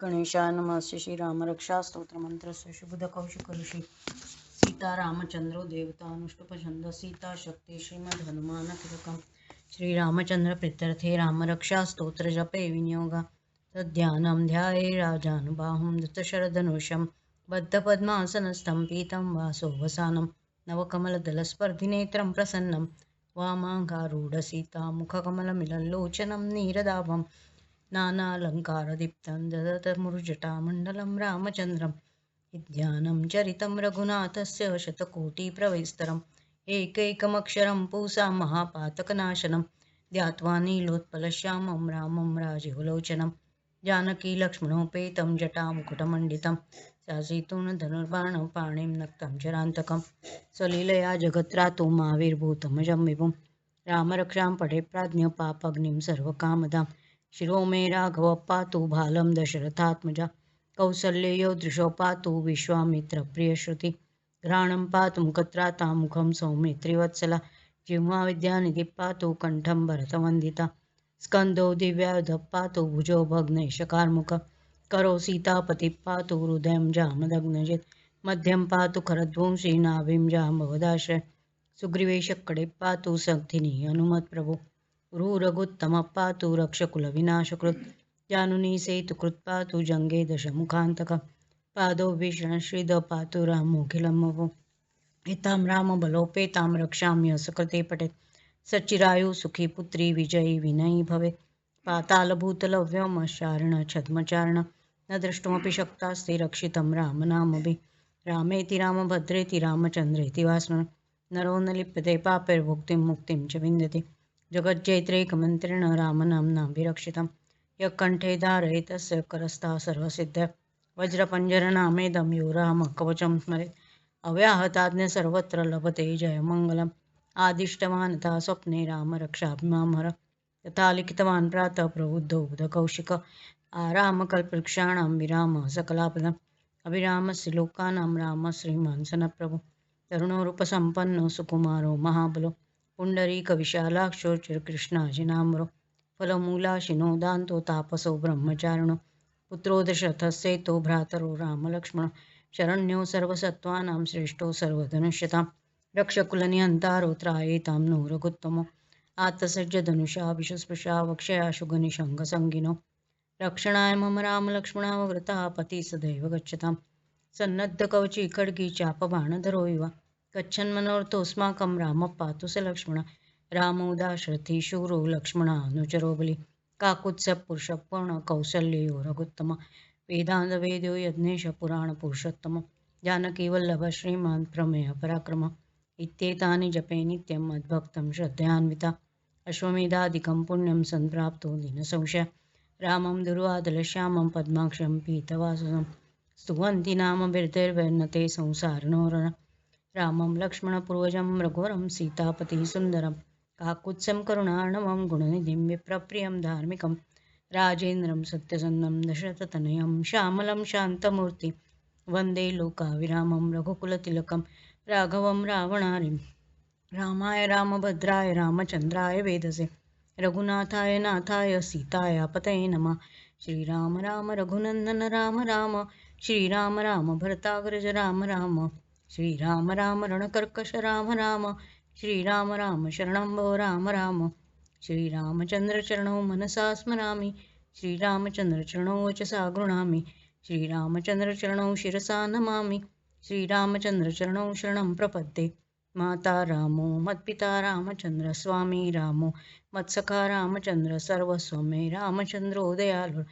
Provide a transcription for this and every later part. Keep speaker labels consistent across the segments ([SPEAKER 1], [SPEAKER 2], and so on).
[SPEAKER 1] गणेशाय नमः। श्री रामरक्षा स्तोत्र मंत्र शुभद कौशिक ऋषि सीता रामचंद्रो देवतानुष्टुप छंद सीता शक्ति श्रीमद् हनुमान तिलकम। श्री रामचंद्र प्रीत्यर्थे रामरक्षा स्तोत्र जपे विनियोगा तद्ध्यानं ध्याये राजानुबाहुं धृतशरधनुषं बद्धपद्मासनस्थं पीतं वासोवसानं नवकमलदलस्पर्धिनेत्रं प्रसन्नं वामाङ्गारूढसीता मुखकमलमिलल्लोचनं नीरदाभं नानालङ्कारदीप्तं ददतमुर्जटामण्डलं रामचन्द्रं विद्यानं चरितं रघुनाथस्य शतकोटिप्रविस्तरम् एकैकमक्षरं पूसा महापातकनाशनं ध्यात्वा नीलोत्पलश्यामं रामं राजीवलोचनं जानकीलक्ष्मणोपेतं जटामुकुटमण्डितं शासितून् धनुर्बाणं पाणिं नक्तं चरान्तकं स्वलीलया जगत्रातो माविर्भूतमजं विभुं रामरक्षां पठे प्राज्ञ पापग्निं सर्वकामदां शिरो मे राघव पातु भालं दशरथात्मजा कौसल्ययो दृशो पातु विश्वामित्रप्रियश्रुति घ्राणं पातु मुखत्राता मुखं सौमित्रिवत्सला जिह्वा विद्यानिधि पातु कंठं भरतवन्दिता स्कन्दो दिव्यायुधः पातु भुजो भग्नेशकार्मुक करो सीतापति पातु हृदयं जामदग्नजित् मध्यं पातु खरध्वंसी नाभिं जाम्बवदाश्रय सुग्रीवेशक्कडे पातु सन्थिनी हनुमत्प्रभु रघुत्तम पातु रक्षकुलविनाशकृत् जानुनी सेतुकृत् पातु जङ्गे दशमुखान्तक पादो भीषणश्रीद पातु रामोऽखिलं मम एतां रामबलोपेतां रक्षाम्य सकृते पठेत् सच्चिरायु सुखी पुत्री विजयी विनयी भवेत् पातालभूतलव्योमशारिण छद्मचारण न द्रष्टुमपि शक्तास्ते रक्षितं रामनामभिः रामेति रामभद्रेति रामचन्द्रेति वा स्मरन् नरो न लिप्यते पापैर्भुक्तिं मुक्तिं च विन्दति जगज्जैत्रैकमन्त्रेण रामनाम्नाभिरक्षितं यः कण्ठे धारयेत् तस्य करस्था सर्वसिद्धयः वज्रपञ्जरनामेदं यो रामः कवचं स्मरेत् अव्याहताज्ञ सर्वत्र लभते जयमङ्गलम् आदिष्टवानता स्वप्ने रामरक्षाभिमामहर तथा लिखितवान् प्रातः प्रबुद्धो बुधकौशिक आरामकल्पवृक्षाणां विरामः सकलापदम् अभिरामस्य लोकानां रामः श्रीमान् सनप्रभु तरुणोरूपसम्पन्नो सुकुमारो महाबलो पुण्डरीकविशालाक्षो चिरकृष्णाजिनाम्रो फलमूलाशिनो दान्तो तापसो ब्रह्मचारिणो पुत्रो दशरथस्येतो भ्रातरो रामलक्ष्मण शरण्यो सर्वसत्त्वानां श्रेष्ठो सर्वधनुष्यतां रक्षकुलनिहन्तारो त्रायेतां नो रघुत्तमो आत्तसज्जधनुषा विशुस्पृशा वक्षया शुगनिशङ्गसङ्गिनो रक्षणाय मम रामलक्ष्मणावव्रतः पति सदैव गच्छतां सन्नद्धकवची खड्गी चापबाणधरो इव गच्छन्मनोरथोऽस्माकं रामः पातु स लक्ष्मण रामो दाशरथी शूरो लक्ष्मणानुचरो बलि काकुत्स्यपुरुषपूर्ण कौसल्यो रघुत्तम वेदान्तवेद्यो यज्ञेश पुराणपुरुषोत्तम जानकीवल्लभ श्रीमान् प्रमेय पराक्रम इत्येतानि जपे नित्यं मद्भक्तं श्रद्धयान्विता अश्वमेधादिकं पुण्यं सम्प्राप्तो दीनसंशय रामं दुर्वादलश्यामं पद्माक्षं पीतवाससं स्तुवन्ति नाम बिर्दैर्वैर्नते संसारिणोरन रामं लक्ष्मणपूर्वजं रघुवरं सीतापतिः सुन्दरं काकुत्स्यं करुणार्णवं गुणनिधिं विप्रप्रियं धार्मिकं राजेन्द्रं सत्यसन्धं दशरथतनयं श्यामलं शान्तमूर्ति वन्दे लोकाविरामं रघुकुलतिलकं राघवं रावणारिं रामाय रामभद्राय रामचन्द्राय वेदसे रघुनाथाय नाथाय सीताय पतये नमः श्रीराम राम रघुनन्दन राम राम श्रीराम राम भरताग्रज राम राम श्रीराम राम रणकर्कश राम राम श्रीराम राम शरणं भो राम राम श्रीरामचन्द्रचरणौ मनसा स्मरामि श्रीरामचन्द्रचरणौ वचसा गृह्णामि श्रीरामचन्द्रचरणौ शिरसा नमामि श्रीरामचन्द्रचरणौ शरणं प्रपद्ये माता रामो मत्पिता रामचन्द्र स्वामी रामो मत्सखा रामचन्द्र सर्वस्वं मे रामचन्द्रो दयालु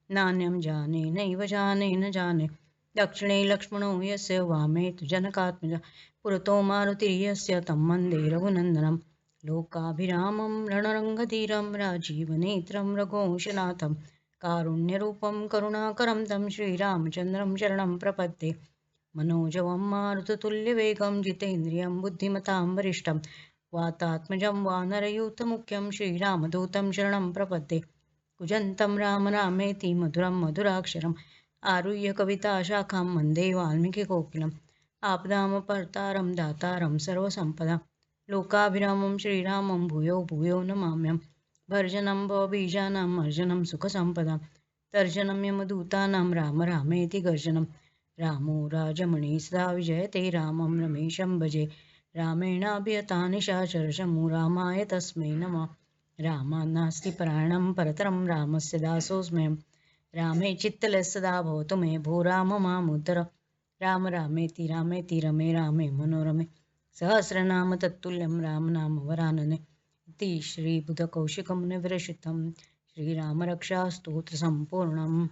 [SPEAKER 1] नान्यं जाने नैव जाने न जाने दक्षिणे लक्ष्मणो यस्य वामे तु जनकात्मजा पुरतो मारुतिर्यस्य तं वन्दे रघुनन्दनं लोकाभिरामं रणरङ्गधीरं राजीवनेत्रं रघुवंशनाथं कारुण्यरूपं करुणाकरं तं श्रीरामचन्द्रं शरणं प्रपद्ये मनोजवं मारुततुल्यवेगं जितेन्द्रियं बुद्धिमतां वरिष्ठं वातात्मजं वानरयूथमुख्यं श्रीरामदूतं शरणं प्रपद्ये कुजन्तं राम रामेति मधुरं मधुराक्षरम् आरुह्य कविताशाखां वन्दे वाल्मीकिकोकिलम् आपदामपर्तारं दातारं सर्वसम्पदां लोकाभिरामं श्रीरामं भूयो भूयो नमाम्यहम् भर्जनं भवबीजानां मर्जनं सुखसम्पदां तर्जनं यमदूतानां राम रामेति गर्जनं रामो राजमणि सदा विजयते रामं रमेशं भजे रामेणाभिहता निशाचरशमो रामाय तस्मै नमः रामात् नास्ति परायणं परतरं रामस्य दासोऽस्म्यहं रामे चित्तलः सदा भवतु मे भो राम मामुद्धर राम रामेति रमे रामे मनोरमे सहस्रनाम तत्तुल्यं रामनाम वरानने इति श्रीबुधकौशिकमुनिविरचितं श्रीरामरक्षास्तोत्रसम्पूर्णम्।